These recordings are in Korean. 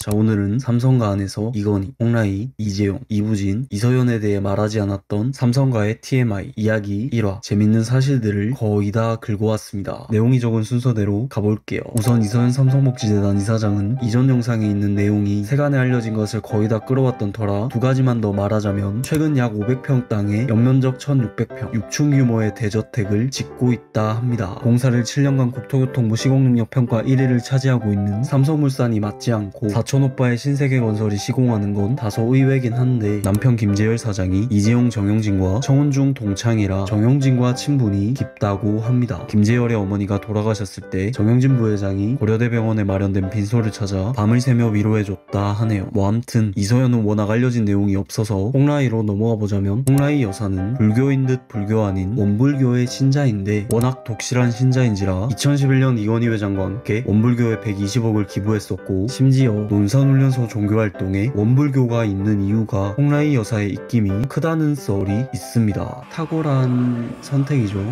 자, 오늘은 삼성가 안에서 이건희, 홍라희, 이재용, 이부진, 이서연에 대해 말하지 않았던 삼성가의 TMI 이야기 1화 재밌는 사실들을 거의 다 긁어 왔습니다. 내용이 적은 순서대로 가볼게요. 우선 이서연 삼성복지재단 이사장은 이전 영상에 있는 내용이 세간에 알려진 것을 거의 다 끌어왔던 터라 두 가지만 더 말하자면 최근 약 500평 땅에 연면적 1600평 6층 규모의 대저택을 짓고 있다 합니다. 공사를 7년간 국토교통부 시공능력 평가 1위를 차지하고 있는 삼성물산이 맞지 않고 사촌오빠의 신세계건설이 시공하는 건 다소 의외긴 한데 남편 김재열 사장이 이재용 정영진과 청운중 동창이라 정영진과 친분이 깊다고 합니다. 김재열의 어머니가 돌아가셨을 때 정영진 부회장이 고려대병원에 마련된 빈소를 찾아 밤을 새며 위로해줬다 하네요. 뭐 암튼 이서연은 워낙 알려진 내용이 없어서 홍라희로 넘어가 보자면 홍라희 여사는 불교인 듯 불교 아닌 원불교의 신자인데 워낙 독실한 신자인지라 2011년 이건희 회장과 함께 원불교에 120억을 기부했었고 심지어 논산훈련소 종교활동에 원불교가 있는 이유가 홍라희 여사의 입김이 크다는 썰이 있습니다. 탁월한 선택이죠.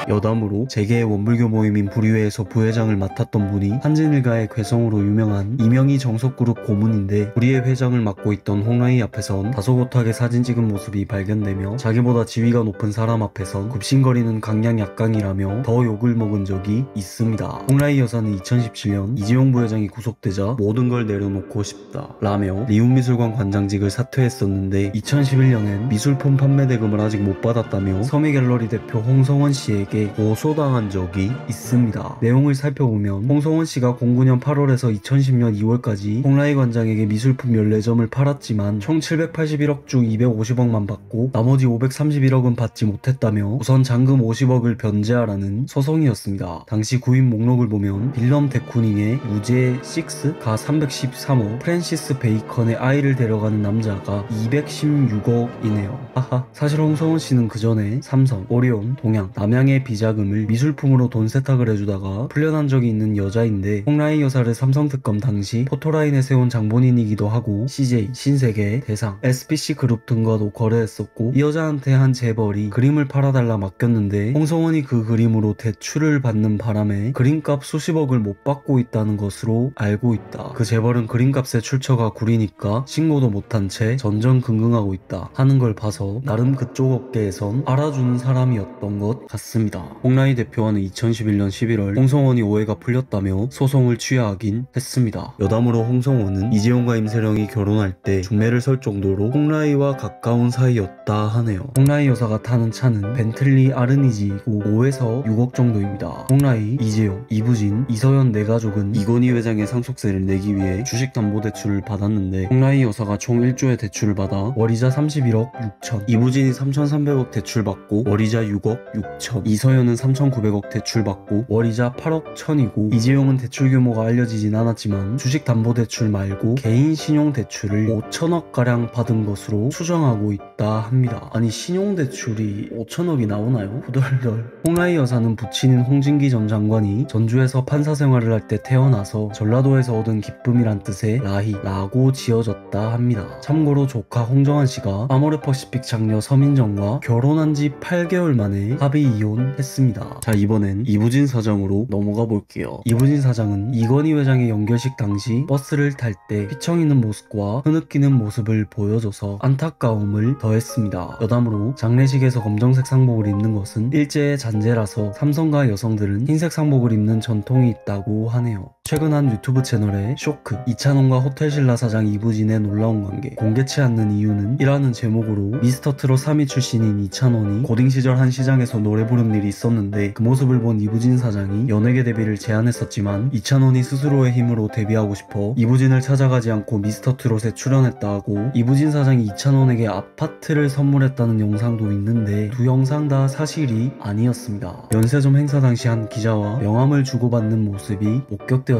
여담으로 재계의 원불교 모임인 불의회에서 부회장을 맡았던 분이 한진일가의 괴성으로 유명한 이명희 정석그룹 고문인데 불의회 회장을 맡고 있던 홍라희 앞에선 다소곳하게 사진 찍은 모습이 발견되며 자기보다 지위가 높은 사람 앞에선 굽신거리는 강약약강이라며 더 욕을 먹은 적이 있습니다. 홍라희 여사는 2017년 이재용 부회장이 구속되자 모든 걸 내려놓고 싶다 라며 리움미술관 관장직을 사퇴했었는데 2011년엔 미술품 판매 대금을 아직 못 받았다며 서미갤러리 대표 홍성원 씨에게 고소당한 적이 있습니다. 내용을 살펴보면 홍성원 씨가 09년 8월에서 2010년 2월까지 홍라희 관장에게 미술품 14점을 팔았지만 총 781억 중 250억만 받고 나머지 531억은 받지 못했다며 우선 잔금 50억을 변제하라는 소송이었습니다. 당시 구인 목록을 보면 빌럼 데쿠닝의 무죄 6, 가 313억, 프랜시스 베이컨의 아이를 데려가는 남자가 216억이네요. 하하. 사실 홍성원 씨는 그 전에 삼성, 오리온, 동양, 남양의 비자금을 미술품으로 돈 세탁을 해주다가 풀려난 적이 있는 여자인데 홍라희 여사를 삼성특검 당시 포토라인에 세운 장본인이기도 하고 CJ, 신세계, 대상, SPC 그룹 등과도 거래했었고 이 여자한테 한 재벌이 그림을 팔아달라 맡겼는데 홍성원이 그 그림으로 대출을 받는 바람에 그림값 수십억을 못 받고 있다는 것으로 알고 있다. 그 재벌은 그림값의 출처가 구리니까 신고도 못한 채 전전긍긍하고 있다 하는 걸 봐서 나름 그쪽 업계에선 알아주는 사람이었던 것 같습니다. 홍라희 대표와는 2011년 11월 홍성원이 오해가 풀렸다며 소송을 취하하긴 했습니다. 여담으로 홍성원은 이재용과 임세령이 결혼할 때 중매를 설 정도로 홍라희와 가까운 사이였다 하네요. 홍라희 여사가 타는 차는 벤틀리 아르니지이고 5에서 6억 정도입니다. 홍라희, 이재용, 이부진, 이서연 네 가족은 이건희 회장의 상속세를 내기 위해 주식담보대출을 받았는데 홍라희 여사가 총 1조의 대출을 받아 월이자 31억 6천, 이부진이 3,300억 대출받고 월이자 6억 6천, 이서연은 3,900억 대출받고 월이자 8억 1천이고 이재용은 대출 규모가 알려지진 않았지만 주식담보대출 말고 개인 신용대출을 5천억가량 받은 것으로 추정하고 있다 합니다. 아니 신용대출이 5천억이 나오나요? 후덜덜. 홍라희 여사는 부친인 홍진기 전 장관이 전주에서 판사 생활을 할 때 태어나서 전라도에서 얻은 기쁨이란 뜻의 라희라고 지어졌다 합니다. 참고로 조카 홍정한 씨가 아모레퍼시픽 장녀 서민정과 결혼한 지 8개월 만에 합의 이혼했습니다. 자, 이번엔 이부진 사장으로 넘어가 볼게요. 이부진 사장은 이건희 회장의 연결식 당시 버스를 탈 때 휘청이는 모습과 흐느끼는 모습을 보여줘서 안타까움을 더했습니다. 여담으로 장례식에서 검정색 상복을 입는 것은 일제의 잔재라서 삼성가 여성들은 흰색 상복을 입는 전통이 있다고 하네요. 최근 한 유튜브 채널에 쇼크, 이찬원과 호텔신라 사장 이부진의 놀라운 관계, 공개치 않는 이유는 이라는 제목으로 미스터트롯 3위 출신인 이찬원이 고딩 시절 한 시장에서 노래 부른 일이 있었는데 그 모습을 본 이부진 사장이 연예계 데뷔를 제안했었지만 이찬원이 스스로의 힘으로 데뷔하고 싶어 이부진을 찾아가지 않고 미스터트롯에 출연했다 하고 이부진 사장이 이찬원에게 아파트를 선물했다는 영상도 있는데 두 영상 다 사실이 아니었습니다. 연세점 행사 당시 한 기자와 명함을 주고받는 모습이 목격되었습니다.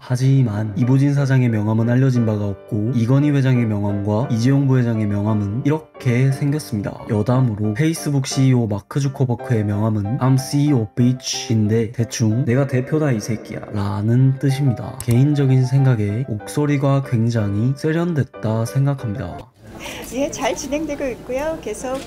하지만 이부진 사장의 명함은 알려진 바가 없고 이건희 회장의 명함과 이재용 부회장의 명함은 이렇게 생겼습니다. 여담으로 페이스북 CEO 마크 주커버크의 명함은 I'm CEO bitch인데 대충 내가 대표다 이 새끼야 라는 뜻입니다. 개인적인 생각에 목소리가 굉장히 세련됐다 생각합니다. 예, 잘 진행되고 있고요. 계속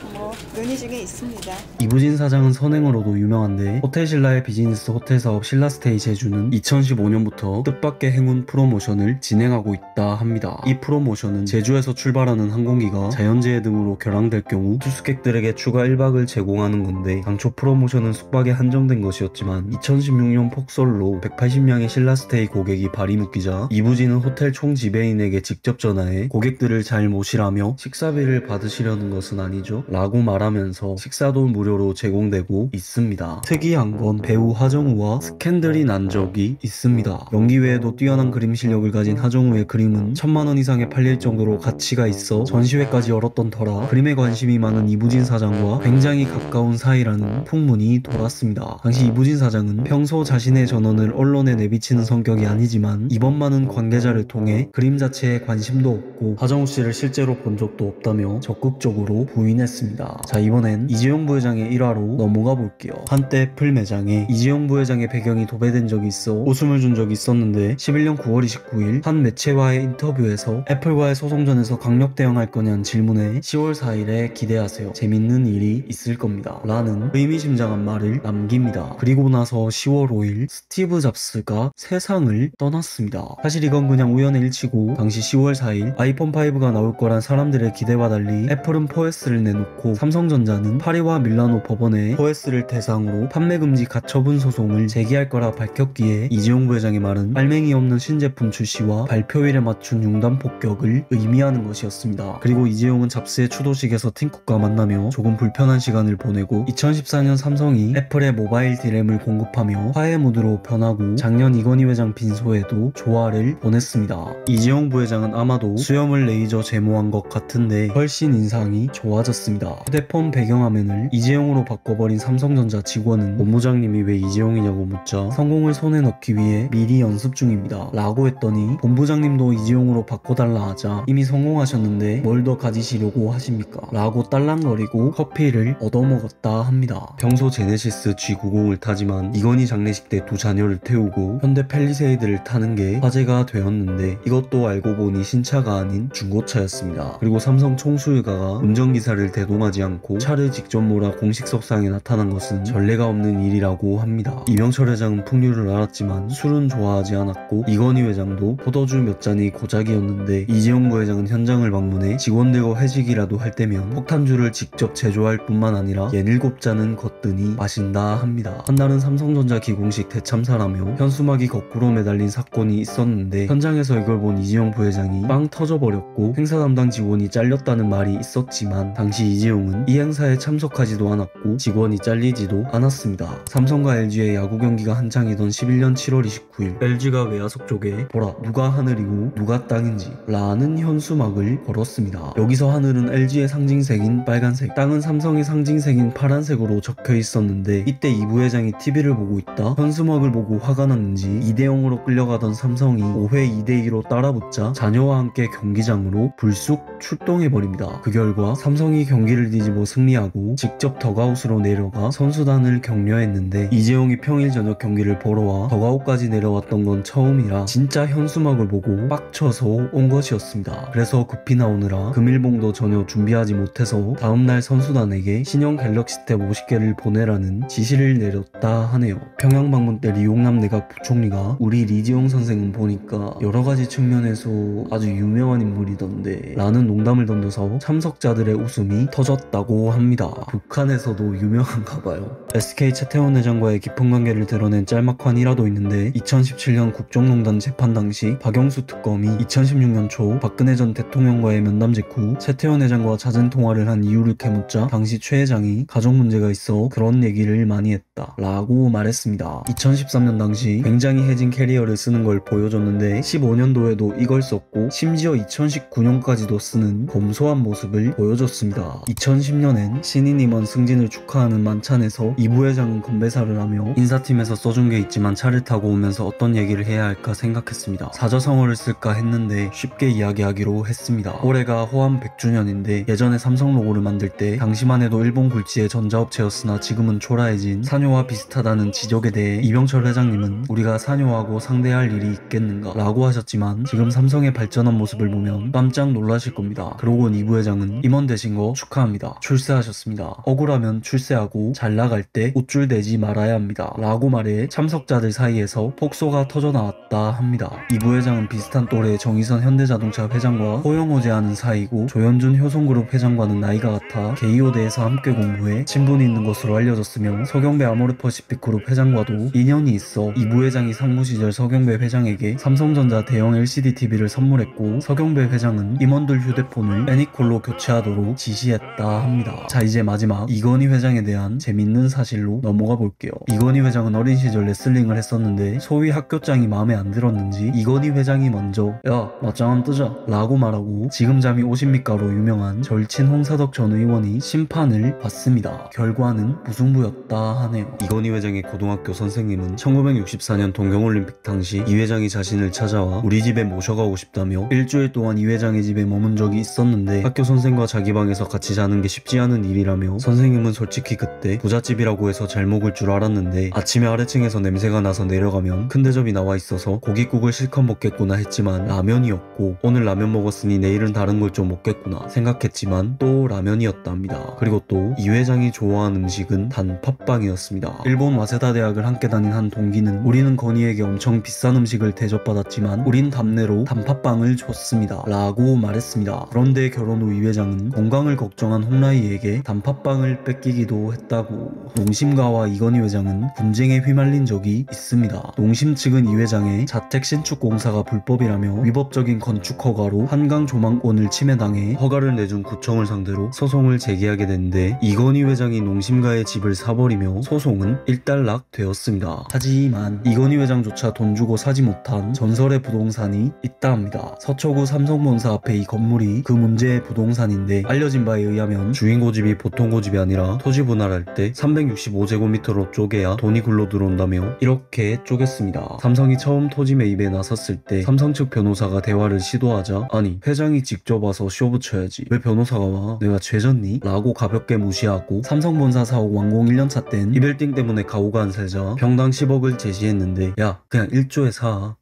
논의 중에 있습니다. 이부진 사장은 선행으로도 유명한데 호텔신라의 비즈니스 호텔 사업 신라스테이 제주는 2015년부터 뜻밖의 행운 프로모션을 진행하고 있다 합니다. 이 프로모션은 제주에서 출발하는 항공기가 자연재해 등으로 결항될 경우 투숙객들에게 추가 1박을 제공하는 건데, 당초 프로모션은 숙박에 한정된 것이었지만 2016년 폭설로 180명의 신라스테이 고객이 발이 묶이자 이부진은 호텔 총 지배인에게 직접 전화해 고객들을 잘 모시라며 식사비를 받으시려는 것은 아니죠 라고 말하면서 식사도 무료로 제공되고 있습니다. 특이한 건 배우 하정우와 스캔들이 난 적이 있습니다. 연기 외에도 뛰어난 그림 실력을 가진 하정우의 그림은 1000만원 이상에 팔릴 정도로 가치가 있어 전시회까지 열었던 터라 그림에 관심이 많은 이부진 사장과 굉장히 가까운 사이라는 풍문이 돌았습니다. 당시 이부진 사장은 평소 자신의 전원을 언론에 내비치는 성격이 아니지만 이번 많은 관계자를 통해 그림 자체에 관심도 없고 하정우 씨를 실제로 본 적도 없다며 적극적으로 부인했습니다. 자, 이번엔 이재용 부회장의 일화로 넘어가 볼게요. 한때 애플 매장에 이재용 부회장의 배경이 도배된 적이 있어 웃음을 준 적이 있었는데 11년 9월 29일 한 매체와의 인터뷰에서 애플과의 소송전에서 강력 대응할 거냐는 질문에 10월 4일에 기대하세요. 재밌는 일이 있을 겁니다. 라는 의미심장한 말을 남깁니다. 그리고 나서 10월 5일 스티브 잡스가 세상을 떠났습니다. 사실 이건 그냥 우연의 일치고 당시 10월 4일 아이폰 5가 나올 거란 사람들의 기대와 달리 애플은 4S를 내놓고 삼성전자는 파리와 밀라노 법원에 4S를 대상으로 판매금지 가처분 소송을 제기할 거라 밝혔기에 이재용 부회장의 말은 빨맹이 없는 신제품 출시와 발표일에 맞춘 융단 폭격을 의미하는 것이었습니다. 그리고 이재용은 잡스의 추도식에서 팀쿡과 만나며 조금 불편한 시간을 보내고 2014년 삼성이 애플의 모바일 디램을 공급하며 화해 모드로 변하고 작년 이건희 회장 빈소에도 조화를 보냈습니다. 이재용 부회장은 아마도 수염을 레이저 제모한 것 같은데 훨씬 인상이 좋아졌습니다. 휴대폰 배경화면을 이재용으로 바꿔버린 삼성전자 직원은 본부장님이 왜 이재용이냐고 묻자 성공을 손에 넣기 위해 미리 연습 중입니다 라고 했더니 본부장님도 이재용으로 바꿔달라 하자 이미 성공하셨는데 뭘 더 가지시려고 하십니까 라고 딸랑거리고 커피를 얻어먹었다 합니다. 평소 제네시스 G90을 타지만 이건희 장례식 때 두 자녀를 태우고 현대 팰리세이드를 타는 게 화제가 되었는데 이것도 알고 보니 신차가 아닌 중고차였습니다. 그리고 삼성 총수일가가 운전기사를 대동하지 않고 차를 직접 몰아 공식석상에 나타난 것은 전례가 없는 일이라고 합니다. 이병철 회장은 풍류를 알았지만 술은 좋아하지 않았고 이건희 회장도 포도주 몇 잔이 고작이었는데 이재용 부회장은 현장을 방문해 직원들과 회식이라도 할 때면 폭탄주를 직접 제조할 뿐만 아니라 17잔은 거뜬히 마신다 합니다. 한날은 삼성전자 기공식 대참사라며 현수막이 거꾸로 매달린 사건이 있었는데 현장에서 이걸 본 이재용 부회장이 빵 터져버렸고 행사 담당 직원이 잘렸다는 말이 있었지만 당시 이재용은 이 행사에 참석하지도 않았고 직원이 잘리지도 않았습니다. 삼성과 LG의 야구 경기가 한창이던 11년 7월 29일 LG가 외야석 쪽에 보라 누가 하늘이고 누가 땅인지 라는 현수막을 걸었습니다. 여기서 하늘은 LG의 상징색인 빨간색, 땅은 삼성의 상징색인 파란색으로 적혀 있었는데 이때 이 부회장이 TV를 보고 있다 현수막을 보고 화가 났는지 2대0으로 끌려가던 삼성이 5회 2대2로 따라붙자 자녀와 함께 경기장으로 불쑥 출동해버립니다. 그 결과 삼성이 경기를 뒤집어 승리하고 직접 덕아웃으로 내려가 선수단을 격려했는데 이재용이 평일 저녁 경기를 보러 와 덕아웃까지 내려왔던 건 처음이라 진짜 현수막을 보고 빡쳐서 온 것이었습니다. 그래서 급히 나오느라 금일봉도 전혀 준비하지 못해서 다음날 선수단에게 신형 갤럭시 탭 50개를 보내라는 지시를 내렸다 하네요. 평양 방문 때 리용남 내각 부총리가 우리 리지용 선생은 보니까 여러가지 측면에서 아주 유명한 인물이던데 라는 농담을 던져서 참석자들의 웃음이 터졌다고 합니다. 북한에서도 유명한가봐요. SK 최태원 회장과의 깊은 관계를 드러낸 짤막한 일화도 있는데 2017년 국정농단 재판 당시 박영수 특검이 2016년 초 박근혜 전 대통령과의 면담 직후 최태원 회장과 잦은 통화를 한 이유를 캐묻자 당시 최 회장이 가족 문제가 있어 그런 얘기를 많이 했다 라고 말했습니다. 2013년 당시 굉장히 해진 캐리어를 쓰는 걸 보여줬는데 15년도에도 이걸 썼고 심지어 2019년까지도 쓰는 검소한 모습을 보여줬습니다. 2010년엔 신인 임원 승진을 축하하는 만찬에서 이 부회장은 건배사를 하며 인사팀에서 써준 게 있지만 차를 타고 오면서 어떤 얘기를 해야 할까 생각했습니다. 사저성어를 쓸까 했는데 쉽게 이야기하기로 했습니다. 올해가 호암 100주년인데 예전에 삼성 로고를 만들 때 당시만 해도 일본 굴지의 전자업체였으나 지금은 초라해진 산요와 비슷하다는 지적에 대해 이병철 회장님은 우리가 산요하고 상대할 일이 있겠는가 라고 하셨지만 지금 삼성의 발전한 모습을 보면 깜짝 놀라실 겁니다. 겁니다. 그러곤 이 부회장은 임원 되신 거 축하합니다. 출세하셨습니다. 억울하면 출세하고 잘 나갈 때 우쭐 대지 말아야 합니다. 라고 말해 참석자들 사이에서 폭소가 터져나왔다 합니다. 이 부회장은 비슷한 또래 정의선 현대자동차 회장과 호영호재하는 사이고 조현준 효성그룹 회장과는 나이가 같아 게이오대에서 함께 공부해 친분이 있는 것으로 알려졌으며 서경배 아모레퍼시픽그룹 회장과도 인연이 있어 이 부회장이 상무 시절 서경배 회장에게 삼성전자 대형 LCD TV를 선물했고 서경배 회장은 임원들 휴대폰을 애니콜로 교체하도록 지시했다 합니다. 자, 이제 마지막 이건희 회장에 대한 재밌는 사실로 넘어가 볼게요. 이건희 회장은 어린 시절 레슬링을 했었는데 소위 학교장이 마음에 안 들었는지 이건희 회장이 먼저 야 맞짱 한번 뜨자 라고 말하고 지금 잠이 오십니까로 유명한 절친 홍사덕 전 의원이 심판을 받습니다. 결과는 무승부였다 하네요. 이건희 회장의 고등학교 선생님은 1964년 동경올림픽 당시 이 회장이 자신을 찾아와 우리 집에 모셔가고 싶다며 일주일 동안 이 회장의 집에 머문 적이 있었는데 학교 선생과 자기 방에서 같이 자는 게 쉽지 않은 일이라며 선생님은 솔직히 그때 부잣집이라고 해서 잘 먹을 줄 알았는데 아침에 아래층에서 냄새가 나서 내려가면 큰 대접이 나와 있어서 고깃국을 실컷 먹겠구나 했지만 라면이었고 오늘 라면 먹었으니 내일은 다른 걸 좀 먹겠구나 생각했지만 또 라면이었답니다. 그리고 또 이 회장이 좋아하는 음식은 단팥빵이었습니다. 일본 와세다 대학을 함께 다닌 한 동기는 우리는 건희에게 엄청 비싼 음식을 대접받았지만 우린 답례로 단팥빵을 줬습니다 라고 말했습니다. 그런데 결혼 후 이 회장은 건강을 걱정한 홍라희에게 단팥빵을 뺏기기도 했다고. 농심가와 이건희 회장은 분쟁에 휘말린 적이 있습니다. 농심 측은 이 회장의 자택 신축 공사가 불법이라며 위법적인 건축 허가로 한강 조망권을 침해당해 허가를 내준 구청을 상대로 소송을 제기하게 됐는데 이건희 회장이 농심가의 집을 사버리며 소송은 일단락되었습니다. 하지만 이건희 회장조차 돈 주고 사지 못한 전설의 부동산이 있다 합니다. 서초구 삼성본사 앞에 이 건물이 그 문제의 부동산인데 알려진 바에 의하면 주인 고집이 보통 고집이 아니라 토지 분할할 때 365제곱미터로 쪼개야 돈이 굴러 들어온다며 이렇게 쪼갰습니다. 삼성이 처음 토지 매입에 나섰을 때 삼성 측 변호사가 대화를 시도하자 아니 회장이 직접 와서 쇼 붙여야지 왜 변호사가 와 내가 죄졌니? 라고 가볍게 무시하고 삼성본사 사옥 완공 1년차 땐 이 빌딩 때문에 가오가 안 살자 평당 10억을 제시했는데 야 그냥 1조에 사.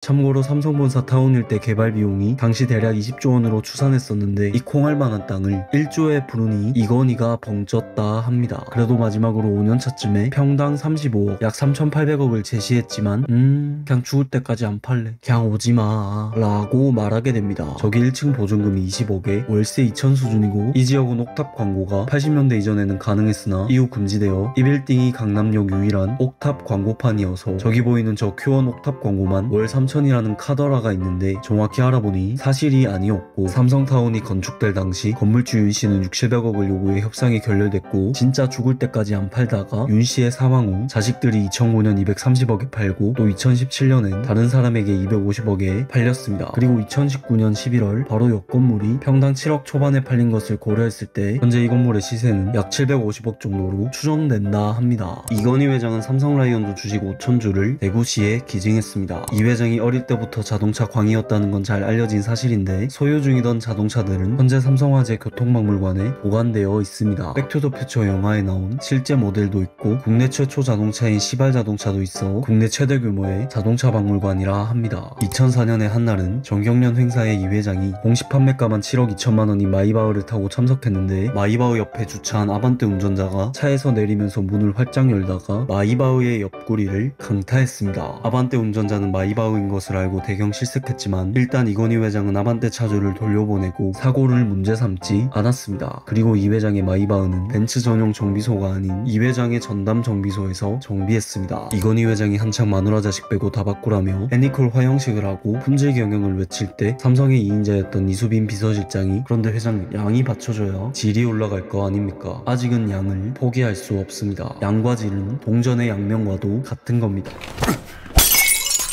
참고로 삼성본사 타운 일대 개발 비용이 당시 대략 20조 원으로 추산했었는데 이 콩알만한 땅을 1조에 부르니 이건희가 벙쪘다 합니다. 그래도 마지막으로 5년차쯤에 평당 35억 약 3,800억을 제시했지만 그냥 죽을 때까지 안 팔래 그냥 오지마 라고 말하게 됩니다. 저기 1층 보증금이 20억에 월세 2천 수준이고 이 지역은 옥탑 광고가 80년대 이전에는 가능했으나 이후 금지되어 이 빌딩이 강남역 유일한 옥탑 광고판이어서 저기 보이는 저 Q1 옥탑 광고만 월 3천이라는 카더라가 있는데 정확히 알아보니 사실이 아니었고 삼성타운이 건축될 당시 건물주 윤씨는 6,700억을 요구해 협상이 결렬됐고 진짜 죽을 때까지 안 팔다가 윤씨의 사망 후 자식들이 2009년 230억에 팔고 또 2017년엔 다른 사람에게 250억에 팔렸습니다. 그리고 2019년 11월 바로 옆 건물이 평당 7억 초반에 팔린 것을 고려했을 때 현재 이 건물의 시세는 약 750억 정도로 추정된다 합니다. 이건희 회장은 삼성라이온즈 주식 5,000주를 대구시에 기증했습니다. 이 회장이 어릴 때부터 자동차 광이었다는 건 잘 알려진 사실인데 소유 중이던 자동차들은 현재 삼성화재 교통박물관에 보관되어 있습니다. 백투더퓨처 영화에 나온 실제 모델도 있고 국내 최초 자동차인 시발 자동차도 있어 국내 최대 규모의 자동차 박물관이라 합니다. 2004년의 한날은 정경련 행사에 이 회장이 공시 판매가만 7억 2천만 원인 마이바흐를 타고 참석했는데 마이바흐 옆에 주차한 아반떼 운전자가 차에서 내리면서 문을 활짝 열다가 마이바흐의 옆구리를 강타했습니다. 아반떼 운전자는 마이바흐인 것을 알고 대경 실색했지만 일단 이건희 회장은 아반떼 차주를 돌려보내고 사고를 문제 삼지 않았습니다. 그리고 이 회장의 마이바흐는 벤츠 전용 정비소가 아닌 이 회장의 전담 정비소에서 정비했습니다. 이건희 회장이 한창 마누라 자식 빼고 다 바꾸라며 애니콜 화형식을 하고 품질 경영을 외칠 때 삼성의 2인자였던 이수빈 비서실장이 그런데 회장님 양이 받쳐줘야 질이 올라갈 거 아닙니까? 아직은 양을 포기할 수 없습니다. 양과 질은 동전의 양면과도 같은 겁니다.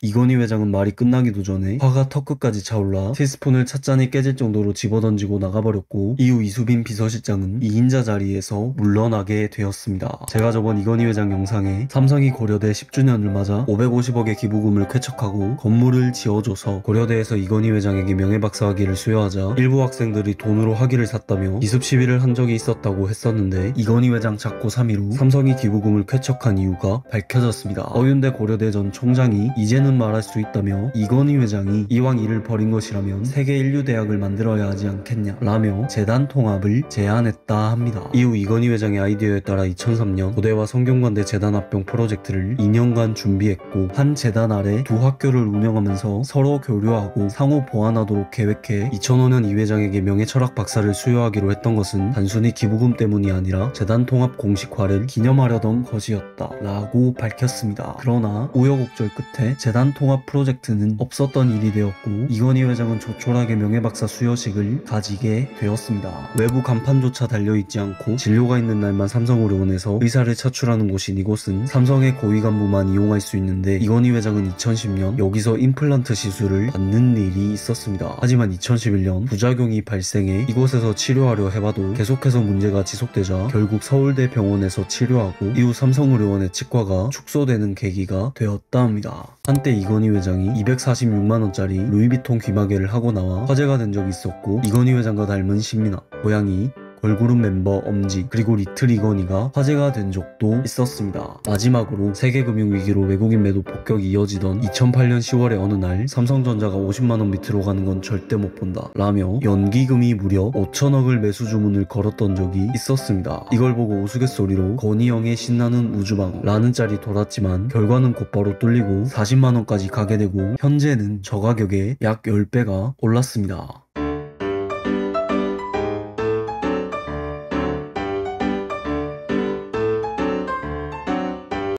이건희 회장은 말이 끝나기도 전에 화가 턱끝까지 차올라 티스푼을 찻잔이 깨질 정도로 집어던지고 나가버렸고 이후 이수빈 비서실장은 2인자 자리에서 물러나게 되었습니다. 제가 저번 이건희 회장 영상에 삼성이 고려대 10주년을 맞아 550억의 기부금을 쾌척하고 건물을 지어줘서 고려대에서 이건희 회장에게 명예박사학위를 수여하자 일부 학생들이 돈으로 학위를 샀다며 기습 시위를 한 적이 있었다고 했었는데 이건희 회장 착고 3일 후 삼성이 기부금을 쾌척한 이유가 밝혀졌습니다. 어윤대 고려대 전 총장이 이제는 이유는 말할 수 있다며 이건희 회장이 이왕 일을 벌인 것이라면 세계 인류 대학을 만들어야 하지 않겠냐 라며 재단 통합을 제안했다 합니다. 이후 이건희 회장의 아이디어에 따라 2003년 고대와 성균관대 재단 합병 프로젝트를 2년간 준비했고 한 재단 아래 두 학교를 운영하면서 서로 교류하고 상호 보완하도록 계획해 2005년 이 회장에게 명예철학 박사를 수여하기로 했던 것은 단순히 기부금 때문이 아니라 재단 통합 공식화를 기념하려던 것이었다 라고 밝혔습니다. 그러나 우여곡절 끝에 재단 통합 프로젝트는 없었던 일이 되었고 이건희 회장은 조촐하게 명예박사 수여식을 가지게 되었습니다. 외부 간판조차 달려있지 않고 진료가 있는 날만 삼성의료원에서 의사를 차출하는 곳인 이곳은 삼성의 고위 간부만 이용할 수 있는데 이건희 회장은 2010년 여기서 임플란트 시술을 받는 일이 있었습니다. 하지만 2011년 부작용이 발생해 이곳에서 치료하려 해봐도 계속해서 문제가 지속되자 결국 서울대 병원에서 치료하고 이후 삼성의료원의 치과가 축소되는 계기가 되었다 합니다. 한때 이건희 회장이 246만원짜리 루이비통 귀마개를 하고 나와 화제가 된 적이 있었고 이건희 회장과 닮은 신민아, 고양이, 걸그룹 멤버 엄지 그리고 리틀 이건희가 화제가 된 적도 있었습니다. 마지막으로 세계금융위기로 외국인 매도 폭격이 이어지던 2008년 10월의 어느 날 삼성전자가 50만원 밑으로 가는 건 절대 못 본다 라며 연기금이 무려 5천억을 매수 주문을 걸었던 적이 있었습니다. 이걸 보고 우스갯소리로 건희영의 신나는 우주방 라는 짤이 돌았지만 결과는 곧바로 뚫리고 40만원까지 가게 되고 현재는 저 가격에 약 10배가 올랐습니다.